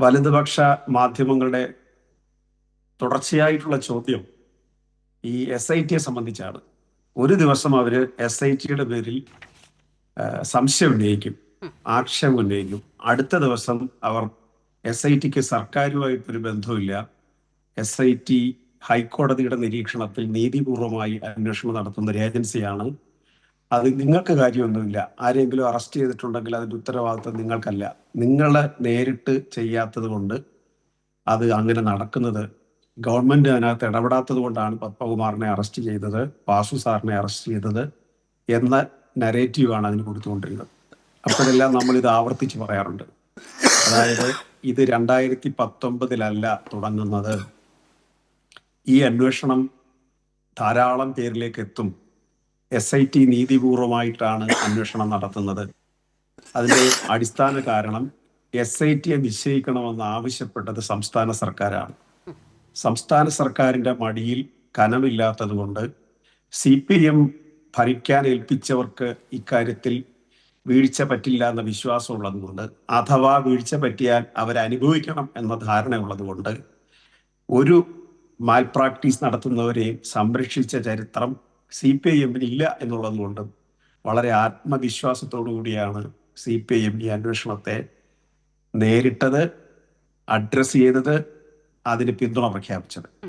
വലതുപക്ഷ മാധ്യമങ്ങളുടെ തുടർച്ചയായിട്ടുള്ള ചോദ്യം ഈ SIT സംബന്ധിച്ചാണ്. ഒരു ദിവസം അവര് SIT പേരിൽ സംശയം ഉന്നയിക്കും, ആക്ഷേപം ഉന്നയിക്കും. അടുത്ത ദിവസം അവർ SIT സർക്കാരുമായിട്ടൊരു ബന്ധമില്ല, SIT ഹൈക്കോടതിയുടെ നിരീക്ഷണത്തിൽ നീതിപൂർവമായി അന്വേഷണം നടത്തുന്ന ഒരു ഏജൻസിയാണ്, അത് നിങ്ങൾക്ക് കാര്യമൊന്നുമില്ല, ആരെങ്കിലും അറസ്റ്റ് ചെയ്തിട്ടുണ്ടെങ്കിൽ അതിന്റെ ഉത്തരവാദിത്വം നിങ്ങൾക്കല്ല, നിങ്ങളെ നേരിട്ട് ചെയ്യാത്തത് കൊണ്ട് അത് അങ്ങനെ നടക്കുന്നത്, ഗവൺമെന്റ് അതിനകത്ത് ഇടപെടാത്തത് കൊണ്ടാണ് പത്മകുമാറിനെ അറസ്റ്റ് ചെയ്തത്, വാസു സാറിനെ അറസ്റ്റ് ചെയ്തത് എന്ന നരേറ്റീവാണ് അതിന് കൊടുത്തുകൊണ്ടിരുന്നത്. അപ്പോഴെല്ലാം നമ്മൾ ഇത് ആവർത്തിച്ച് പറയാറുണ്ട്. അതായത് ഇത് 2019 തുടങ്ങുന്നത്. ഈ അന്വേഷണം ധാരാളം പേരിലേക്ക് എത്തും. SIT നീതിപൂർവമായിട്ടാണ് അന്വേഷണം നടത്തുന്നത്. അതിന്റെ അടിസ്ഥാന കാരണം SIT നിശ്ചയിക്കണമെന്ന് ആവശ്യപ്പെട്ടത് സംസ്ഥാന സർക്കാരാണ്. സംസ്ഥാന സർക്കാരിന്റെ മടിയിൽ കനമില്ലാത്തത് കൊണ്ട് CPM ഭരിക്കാൻ ഏൽപ്പിച്ചവർക്ക് ഇക്കാര്യത്തിൽ വീഴ്ച പറ്റില്ല എന്ന വിശ്വാസമുള്ളത് കൊണ്ട്, അഥവാ വീഴ്ച പറ്റിയാൽ അവരനുഭവിക്കണം എന്ന ധാരണയുള്ളത് കൊണ്ട്, ഒരു മാൽ പ്രാക്ടീസ് നടത്തുന്നവരെയും സംരക്ഷിച്ച ചരിത്രം CPIM ഇല്ല എന്നുള്ളത് കൊണ്ട് വളരെ ആത്മവിശ്വാസത്തോടു കൂടിയാണ് CPIM ഈ അന്വേഷണത്തെ നേരിട്ടത്, അഡ്രസ് ചെയ്തത്, അതിന് പിന്തുണ പ്രഖ്യാപിച്ചത്.